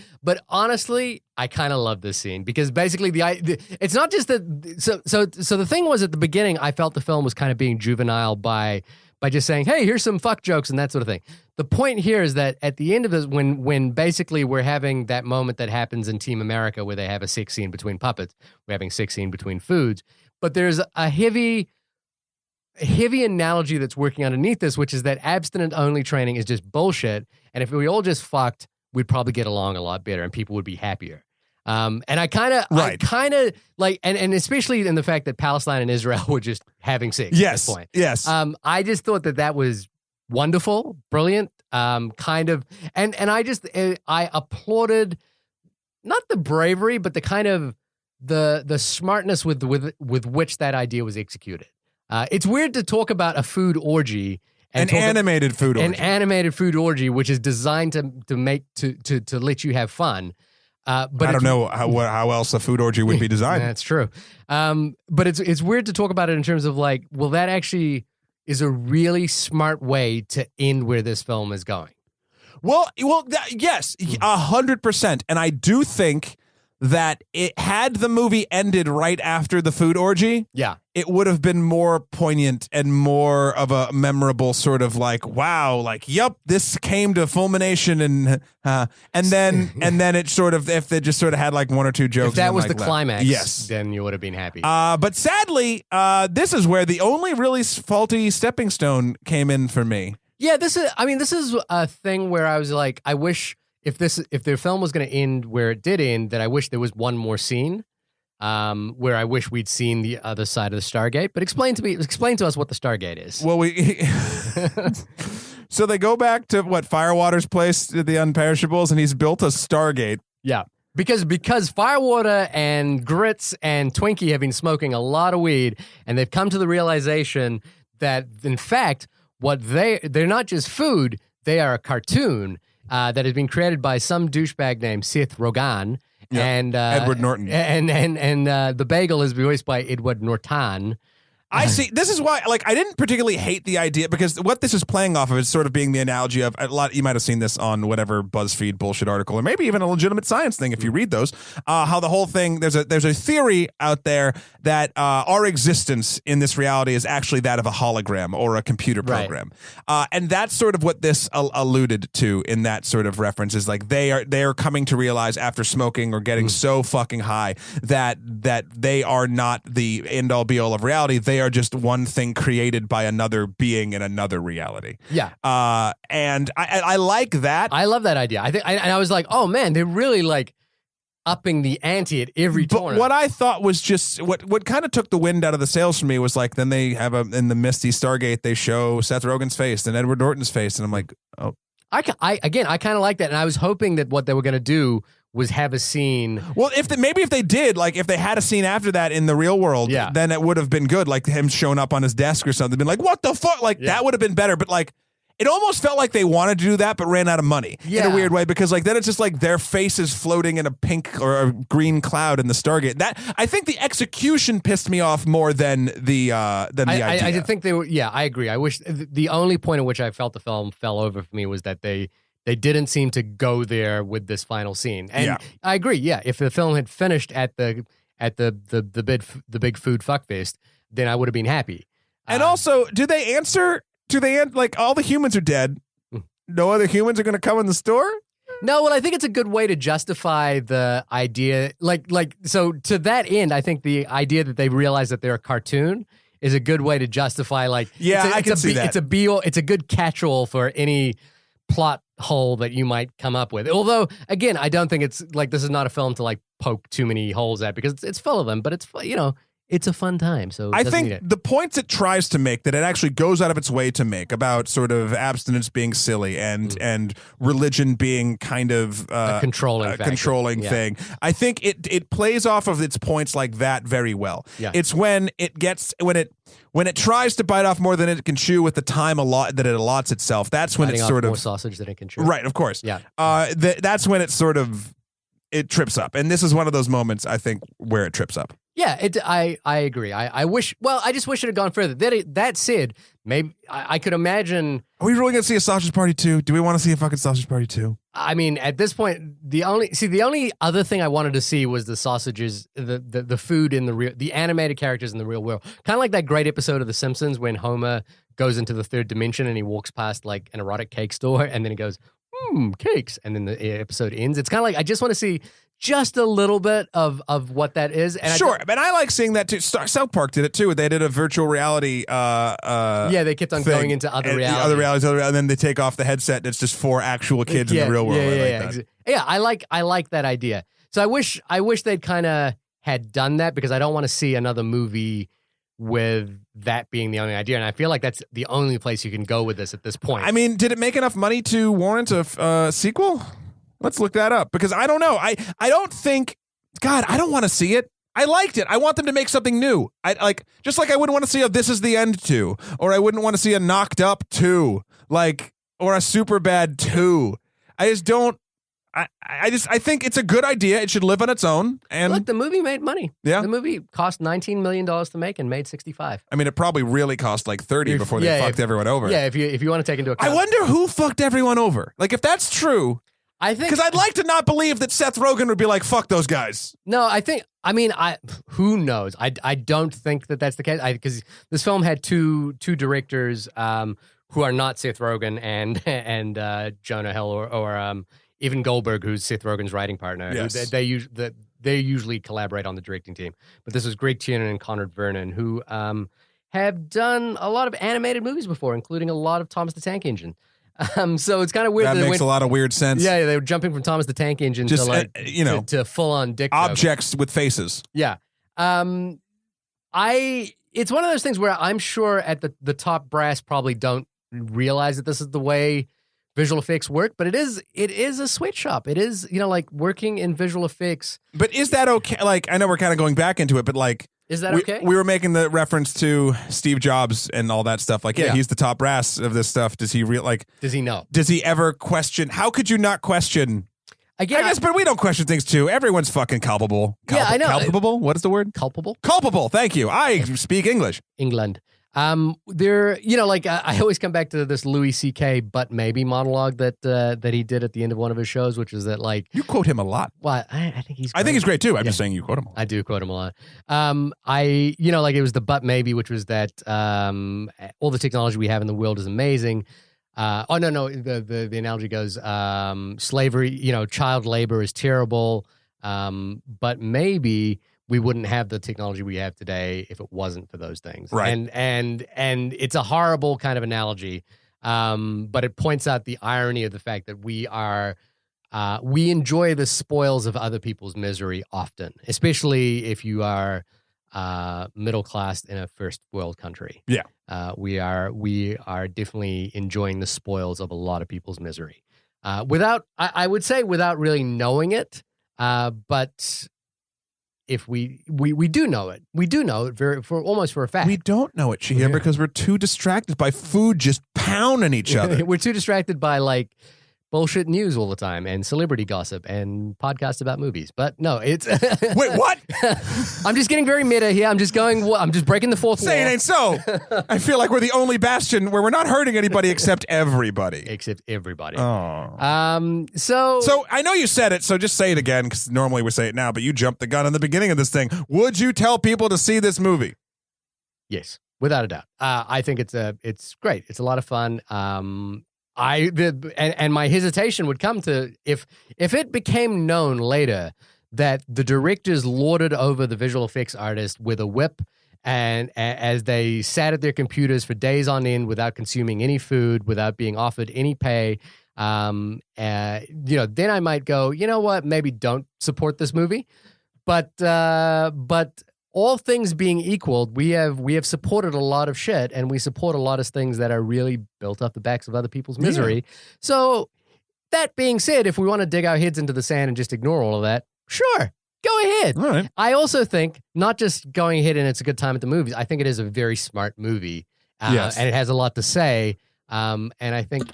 honestly, I kind of love this scene because basically it's not just that. So the thing was, at the beginning, I felt the film was kind of being juvenile by just saying, hey, here's some fuck jokes and that sort of thing. The point here is that at the end of this, when basically we're having that moment that happens in Team America where they have a sex scene between puppets, we're having a sex scene between foods. But there's a heavy analogy that's working underneath this, which is that abstinent-only training is just bullshit. And if we all just fucked, we'd probably get along a lot better and people would be happier. And I kind of like, and especially in the fact that Palestine and Israel were just having sex at this point. Yes. I just thought that was wonderful, brilliant, and I applauded not the bravery, but the kind of the smartness with which that idea was executed. It's weird to talk about a food orgy. An animated food orgy, which is designed to let you have fun. But I don't know how else a food orgy would be designed. That's true. But it's weird to talk about it in terms of like, well, that actually is a really smart way to end where this film is going. Well, yes, 100%. And I do think that had the movie ended right after the food orgy, it would have been more poignant and more of a memorable sort of like, wow, like, yep, this came to fulmination, and then it sort of, if they just sort of had like one or two jokes, if that was the left. climax, yes, then you would have been happy. But sadly, this is where the only really faulty stepping stone came in for me. Yeah, this is a thing where I was like, I wish if the film was going to end where it did end, that I wish there was one more scene. where I wish we'd seen the other side of the Stargate. But explain to us what the Stargate is. Well, so they go back to Firewater's place, the Unperishables, and he's built a Stargate. Yeah. Because Firewater and Grits and Twinkie have been smoking a lot of weed, and they've come to the realization that, in fact, they're not just food, they are a cartoon that has been created by some douchebag named Seth Rogen. Yeah. And Edward Norton. And the bagel is voiced by Edward Norton. I see. This is why, I didn't particularly hate the idea, because what this is playing off of is sort of being the analogy of a lot. You might have seen this on whatever BuzzFeed bullshit article, or maybe even a legitimate science thing if you read those. How the whole thing, there's a theory out there that our existence in this reality is actually that of a hologram or a computer program, and that's sort of what this alluded to in that sort of reference. Is like they are coming to realize after smoking or getting so fucking high that they are not the end all be all of reality. They are just one thing created by another being in another reality. Yeah. And I like that. I love that idea. I was like, oh man, they're really upping the ante at every tournament. But what I thought was just what kind of took the wind out of the sails for me was then they have in the misty Stargate, they show Seth Rogen's face and Edward Norton's face. And I'm like, oh. I kind of like that. And I was hoping that what they were going to do was have a scene. Well, if they did, if they had a scene after that in the real world, then it would have been good. Like him showing up on his desk or something, been like, what the fuck? That would have been better. But it almost felt like they wanted to do that, but ran out of money in a weird way, because then it's just their faces floating in a pink or a green cloud in the Stargate. That I think the execution pissed me off more than the idea. I did think they were. Yeah, I agree. I wish the only point at which I felt the film fell over for me was that they didn't seem to go there with this final scene. And I agree. Yeah, if the film had finished at the big food fuckfest, then I would have been happy. And also, do they answer? All the humans are dead? No other humans are going to come in the store? No, well, I think it's a good way to justify the idea. So to that end, I think the idea that they realize that they're a cartoon is a good way to justify. I can see that. It's a good catch-all for any plot hole that you might come up with. Although, again, I don't think it's this is not a film to poke too many holes at, because it's full of them. But it's it's a fun time. So I think the points it tries to make, that it actually goes out of its way to make, about sort of abstinence being silly and religion being kind of a controlling thing. I think it plays off of its points like that very well. Yeah. It's when it tries to bite off more than it can chew with the time that it allots itself. That's when it's sort of more sausage than it can chew. Right, of course. Yeah. That's when it trips up, and this is one of those moments, I think, where it trips up. Yeah, I agree. I wish. Well, I just wish it had gone further. That said, maybe I could imagine. Are we really going to see a Sausage Party 2? Do we want to see a fucking Sausage Party 2? I mean, at this point, the only other thing I wanted to see was the sausages, the food in the animated characters in the real world. Kind of like that great episode of The Simpsons when Homer goes into the third dimension and he walks past an erotic cake store, and then he goes, cakes, and then the episode ends. It's kind of I just want to see just a little bit of what that is. And sure, but I like seeing that too. South Park did it too. They did a virtual reality. They kept on going into other realities, and then they take off the headset, and it's just 4 actual kids in the real world. I like that idea. So I wish they'd kind of had done that, because I don't want to see another movie with that being the only idea, and I feel like that's the only place you can go with this at this point. I mean, did it make enough money to warrant a sequel? Let's look that up, because I don't know. I don't think. God, I don't want to see it. I liked it. I want them to make something new. Just like I wouldn't want to see a This Is the End 2, or I wouldn't want to see a Knocked Up 2, or a Superbad 2. I just don't. I think it's a good idea. It should live on its own. And look, the movie made money. Yeah, the movie cost $19 million to make and made 65. I mean, it probably really cost 30 before they fucked everyone over. Yeah, if you want to take into account. I wonder who fucked everyone over. If that's true. I think, because I'd like to not believe that Seth Rogen would be like, fuck those guys. No, who knows? I don't think that that's the case. Because this film had two directors who are not Seth Rogen and Jonah Hill or even Goldberg, who's Seth Rogen's writing partner. Yes. They usually collaborate on the directing team. But this was Greg Tiernan and Conrad Vernon, who have done a lot of animated movies before, including a lot of Thomas the Tank Engine. So it's kind of weird. That makes a lot of weird sense. Yeah, they were jumping from Thomas the Tank Engine to full on dick objects with faces. Yeah. It's one of those things where I'm sure at the top brass probably don't realize that this is the way visual effects work, but it is a sweatshop. It is, like working in visual effects. But is that okay? Like, I know we're kind of going back into it, but like, is that okay? We were making the reference to Steve Jobs and all that stuff. Like, yeah, he's the top brass of this stuff. Does he does he know? Does he ever question? How could you not question? I guess, but we don't question things too. Everyone's fucking culpable. Yeah, I know. Culpable? What is the word? Culpable. Culpable. Thank you. I speak English. England. I always come back to this Louis C.K. but maybe monologue that he did at the end of one of his shows, which is that like you quote him a lot. Well, I think he's. Great. I think he's great too. I'm just saying you quote him a lot. I do quote him a lot. It was the but maybe, which was that all the technology we have in the world is amazing. The analogy goes slavery. Child labor is terrible. But maybe we wouldn't have the technology we have today if it wasn't for those things. Right. And it's a horrible kind of analogy, but it points out the irony of the fact that we enjoy the spoils of other people's misery often, especially if you are middle class in a first world country. Yeah. We are definitely enjoying the spoils of a lot of people's misery. Without really knowing it, but if we do know it. We do know it almost for a fact. We don't know it, Shahir, because we're too distracted by food just pounding each other. We're too distracted by like bullshit news all the time and celebrity gossip and podcasts about movies. But no, it's wait, what? I'm just getting very meta here. I'm just breaking the fourth wall. Say it ain't so. I feel like we're the only bastion where we're not hurting anybody except everybody. Oh. So I know you said it, so just say it again, because normally we say it now, but you jumped the gun in the beginning of this thing. Would you tell people to see this movie? Yes, without a doubt. I think it's great. It's a lot of fun. And my hesitation would come to if it became known later that the directors lorded over the visual effects artist with a whip, and as they sat at their computers for days on end without consuming any food, without being offered any pay, then I might go, you know what, maybe don't support this movie. But all things being equal, we have supported a lot of shit, and we support a lot of things that are really built off the backs of other people's misery. Yeah. So that being said, if we want to dig our heads into the sand and just ignore all of that, sure, go ahead. All right. I also think not just going ahead and it's a good time at the movies. I think it is a very smart movie, yes, and it has a lot to say. And I think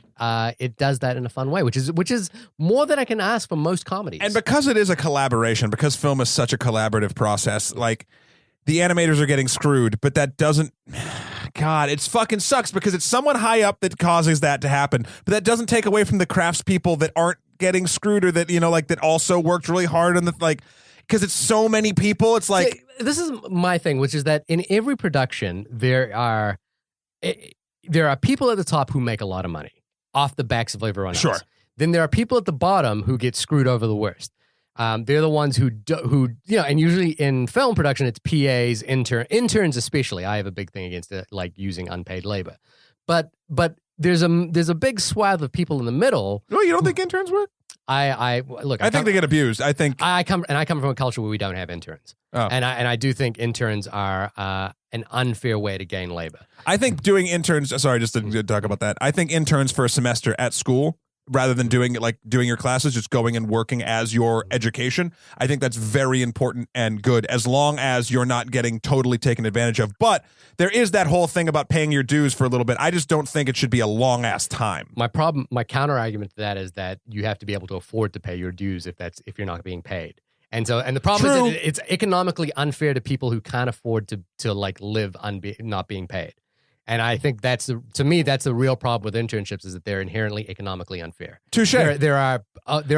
it does that in a fun way, which is more than I can ask for most comedies. And because it is a collaboration, because film is such a collaborative process, like, the animators are getting screwed, but that doesn't... God, it fucking sucks because it's someone high up that causes that to happen, but that doesn't take away from the craftspeople that aren't getting screwed, or that, that also worked really hard on the, because it's so many people, it's like... See, this is my thing, which is that in every production, there are people at the top who make a lot of money off the backs of everyone else. Sure. Then there are people at the bottom who get screwed over the worst. They're the ones who and usually in film production, it's PAs, interns especially. I have a big thing against it, like using unpaid labor. But there's a big swath of people in the middle. No, you don't think interns work? I think they get abused. I come from a culture where we don't have interns. Oh. And I do think interns are an unfair way to gain labor. I think doing interns, sorry, just to talk about that. I think interns for a semester at school, rather than doing your classes, just going and working as your education, I think that's very important and good, as long as you're not getting totally taken advantage of. But there is that whole thing about paying your dues for a little bit. I just don't think it should be a long ass time. My counter argument to that is that you have to be able to afford to pay your dues if you're not being paid. And the problem is that it's economically unfair to people who can't afford to live not being paid. And I think that's the real problem with internships, is that they're inherently economically unfair. Touche. There are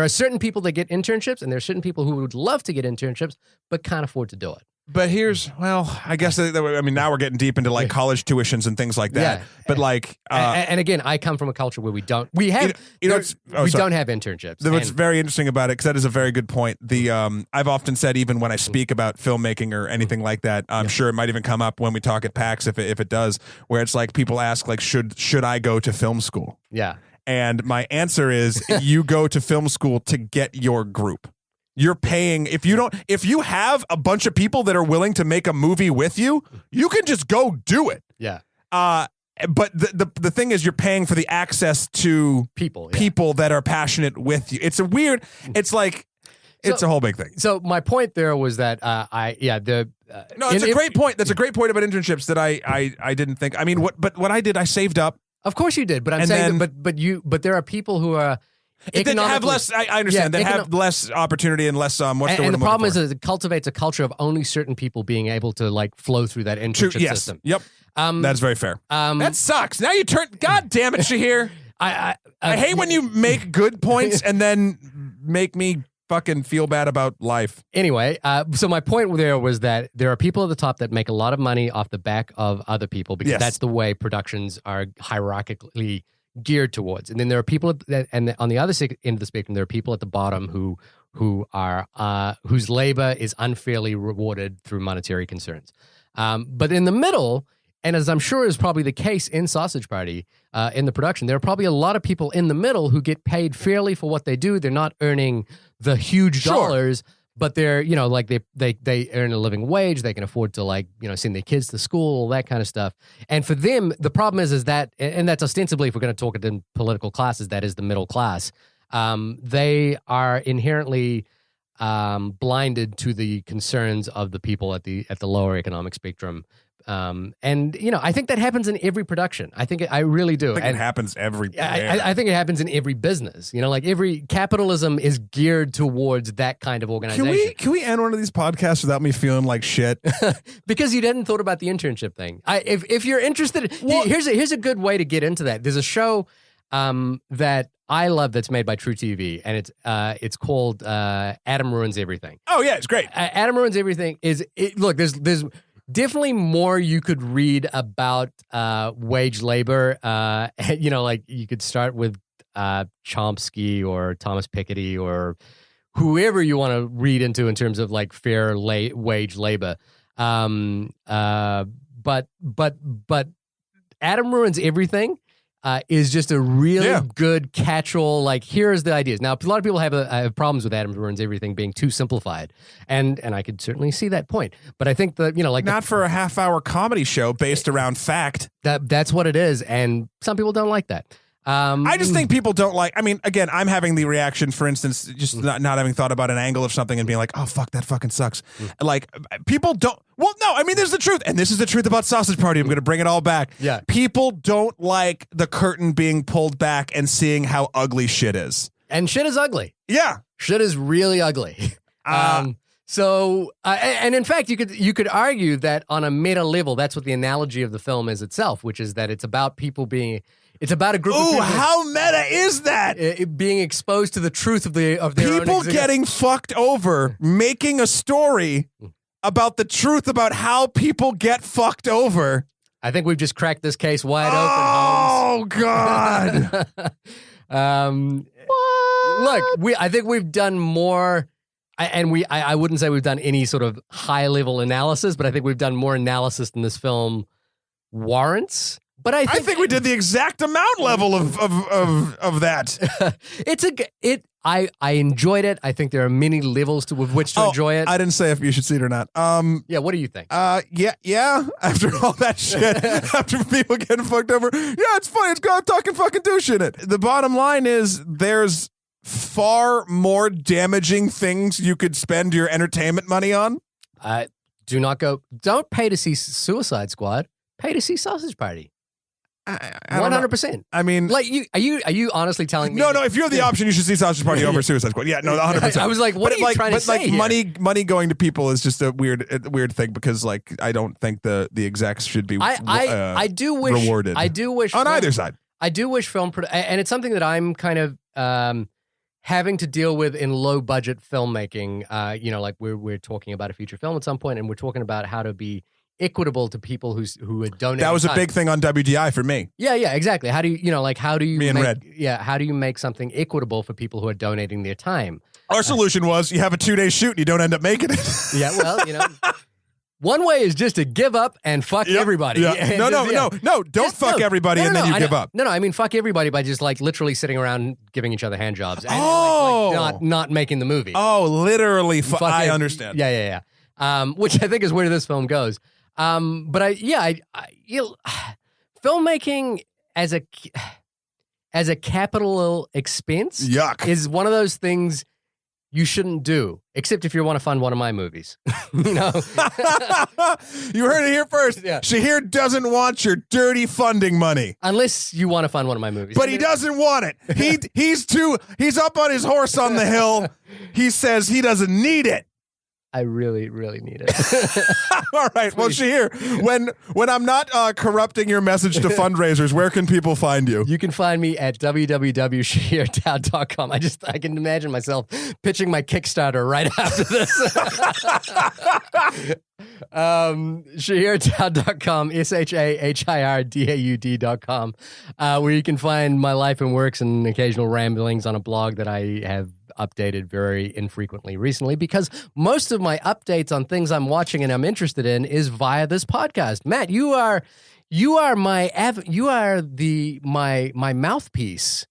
certain people that get internships, and there are certain people who would love to get internships but can't afford to do it. But I guess, now we're getting deep into college tuitions and things like that. Yeah. But and again, I come from a culture where we don't have internships. What's very interesting about it, because that is a very good point. I've often said, even when I speak about filmmaking or anything like that, I'm sure it might even come up when we talk at PAX, if it does, where it's like people ask, should I go to film school? Yeah. And my answer is, you go to film school to get your group. You're paying if you have a bunch of people that are willing to make a movie with you, you can just go do it. Yeah. But the thing is, you're paying for the access to people that are passionate with you. It's a weird. It's like it's a whole big thing. So my point there was that it's a great point. That's a great point about internships that I didn't think. I mean, what I did, I saved up. Of course you did, but I'm saying but there are people who are. That have less. I understand. That have less opportunity and less. What's the word? And the problem is it cultivates a culture of only certain people being able to like flow through that internship system. Yep. That's very fair. That sucks. Now you turn. God damn it, Shahir. I hate when you make good points and then make me fucking feel bad about life. Anyway, so my point there was that there are people at the top that make a lot of money off the back of other people because that's the way productions are hierarchically geared towards. And then there are people and on the other end of the spectrum, there are people at the bottom who are whose labor is unfairly rewarded through monetary concerns. But in the middle, and as I'm sure is probably the case in Sausage Party, in the production, there are probably a lot of people in the middle who get paid fairly for what they do. They're not earning the huge dollars, but they're, like they earn a living wage. They can afford to send their kids to school, all that kind of stuff. And for them, the problem is that, and that's ostensibly, if we're going to talk in political classes, that is the middle class. They are inherently blinded to the concerns of the people at the lower economic spectrum. I think that happens in every production. I really do. I think it happens everywhere. I think it happens in every business. Like every capitalism is geared towards that kind of organization. Can we end one of these podcasts without me feeling like shit? Because you hadn't thought about the internship thing. If you're interested, here's a good way to get into that. There's a show that I love that's made by True TV, and it's called Adam Ruins Everything. Oh yeah, it's great. Adam Ruins Everything look, there's definitely more you could read about wage labor. You could start with Chomsky or Thomas Piketty or whoever you want to read into in terms of like fair wage labor. But Adam Ruins Everything is just a really good catch-all. Like, here's the ideas. Now, a lot of people have problems with Adam Ruins Everything being too simplified, and I could certainly see that point. But I think that not for a half-hour comedy show based around fact. That's what it is, and some people don't like that. I just think people don't like. I mean, again, I'm having the reaction, for instance, just not having thought about an angle of something and being like, "Oh fuck, that fucking sucks." Like, people don't. Well, no, I mean, there's the truth, and this is the truth about Sausage Party. I'm going to bring it all back. Yeah, people don't like the curtain being pulled back and seeing how ugly shit is. And shit is ugly. Yeah, shit is really ugly. So, and in fact, you could argue that on a meta level, that's what the analogy of the film is itself, which is that it's about people being. It's about a group of people. How meta is that? Being exposed to the truth of their own people getting fucked over, making a story about the truth about how people get fucked over. I think we've just cracked this case wide open, Holmes. Oh, God. Look, I think we've done more, and I wouldn't say we've done any sort of high-level analysis, but I think we've done more analysis than this film warrants. But I think we did the exact amount level of that. I enjoyed it. I think there are many levels with which to enjoy it. I didn't say if you should see it or not. Yeah, what do you think? Yeah. After all that shit, after people getting fucked over, it's funny. It's got talking fucking douche in it. The bottom line is there's far more damaging things you could spend your entertainment money on. Don't pay to see Suicide Squad. Pay to see Sausage Party. 100%. I mean, like, are you honestly telling me? No. If you have the option, you should see Sausage Party over Suicide Squad. Yeah, no, 100%. I was like, what are you trying to say here? Money going to people is just a weird thing because, like, I don't think the execs should be. I do wish rewarded. I do wish on either side. I do wish and it's something that I'm kind of having to deal with in low budget filmmaking. Like we're talking about a feature film at some point, and we're talking about how to be equitable to people who would donate. That was a big thing on WGI for me. Yeah, exactly. How do you me and Red. Yeah, how do you make something equitable for people who are donating their time? Our solution was you have a 2-day shoot and you don't end up making it. Yeah, well, One way is just to give up and fuck everybody. Yeah. No, don't fuck everybody and then you give up. No, I mean fuck everybody by just like literally sitting around giving each other hand jobs and like not making the movie. Oh, literally. I understand. Yeah. Which I think is where this film goes. But filmmaking as a capital expense is one of those things you shouldn't do, except if you want to fund one of my movies. You know? You heard it here first. Yeah. Shahir doesn't want your dirty funding money. Unless you want to fund one of my movies. But he doesn't want it. He's up on his horse on the hill. He says he doesn't need it. I really, really need it. All right. Well, Shahir, when I'm not corrupting your message to fundraisers, where can people find you? You can find me at www.shahirtown.com. I can imagine myself pitching my Kickstarter right after this. Shahirtown.com, shahirdaud.com, where you can find my life and works and occasional ramblings on a blog that I have updated very infrequently recently, because most of my updates on things I'm watching and I'm interested in is via this podcast. Matt, you are my mouthpiece.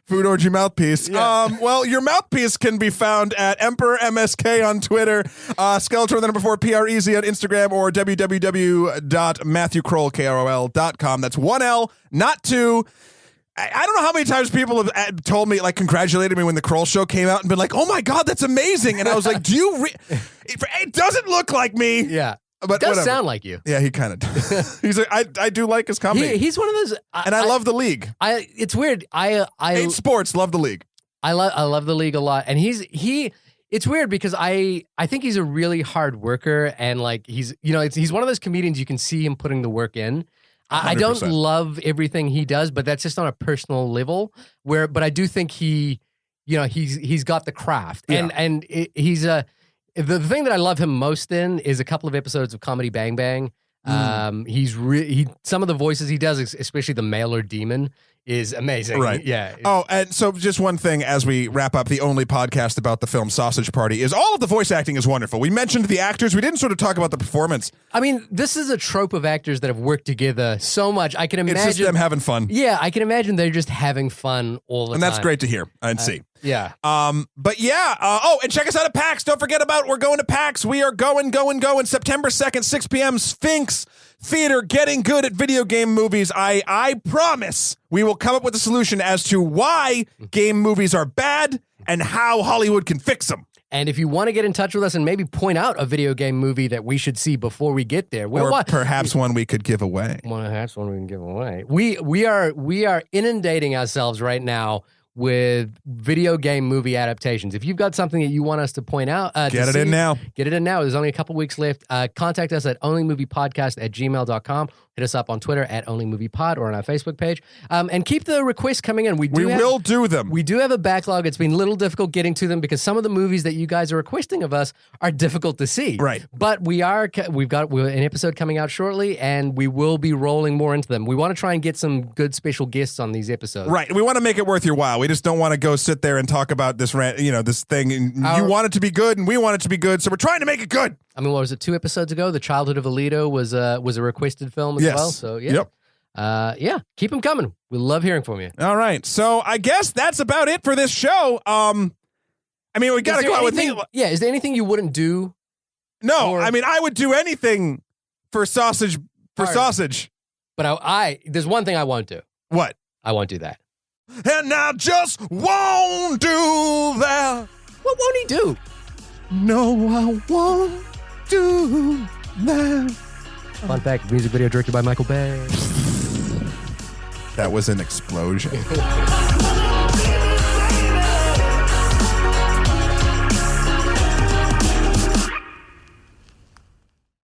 Food Orgy Mouthpiece. Yeah. Well, your mouthpiece can be found at Emperor MSK on Twitter, Skeletor the number 4 PREZ on Instagram, or www.matthewkroll.com. That's 1L, not 2. I don't know how many times people have told me, like, congratulated me when the Kroll show came out and been like, oh my God, that's amazing. And I was like, it doesn't look like me. Yeah. But it does whatever. sound like you. Yeah, he kind of does. He's like, I do like his comedy. He's one of those. I love the league. It's weird. I hate sports, love the league. I love the league a lot. And it's weird because I think he's a really hard worker, and like he's one of those comedians you can see him putting the work in. I don't love everything he does, but that's just on a personal level. But I do think he's got the craft, and he's the thing that I love him most in is a couple of episodes of Comedy Bang Bang. Some of the voices he does, especially the Mailer Demon, is amazing. Right. Yeah. Oh, and so just one thing as we wrap up, the only podcast about the film Sausage Party is all of the voice acting is wonderful. We mentioned the actors. We didn't sort of talk about the performance. I mean, this is a trope of actors that have worked together so much. I can imagine. It's just them having fun. Yeah, I can imagine they're just having fun all the time. And that's great to hear and see. Yeah. But yeah. And check us out at PAX. Don't forget we're going to PAX. We are going September 2nd, 6 p.m. Sphinx Theater, getting good at video game movies. I promise we will come up with a solution as to why game movies are bad and how Hollywood can fix them. And if you want to get in touch with us and maybe point out a video game movie that we should see before we get there, perhaps one we could give away. Perhaps one we can give away. We are inundating ourselves right now with video game movie adaptations. If you've got something that you want us to point out, get it in now. There's only a couple weeks left. Contact us at onlymoviepodcast@gmail.com. Hit us up on Twitter at onlymoviepod or on our Facebook page. And keep the requests coming in. We will do them. We do have a backlog. It's been a little difficult getting to them because some of the movies that you guys are requesting of us are difficult to see. Right. But we've got an episode coming out shortly, and we will be rolling more into them. We want to try and get some good special guests on these episodes. Right. We want to make it worth your while. We just don't want to go sit there and talk about this this thing. And you want it to be good, and we want it to be good, so we're trying to make it good. I mean, what was it? 2 episodes ago, The Childhood of Alito was a requested film as well. So yeah, yep. Keep them coming. We love hearing from you. All right, so I guess that's about it for this show. I mean, we got to go out with things. Yeah, is there anything you wouldn't do? No, I mean, I would do anything for sausage. Sausage, but there's one thing I won't do. What? I won't do that. And I just won't do that. What won't he do? No, I won't do that. Fun fact, music video directed by Michael Bay. That was an explosion.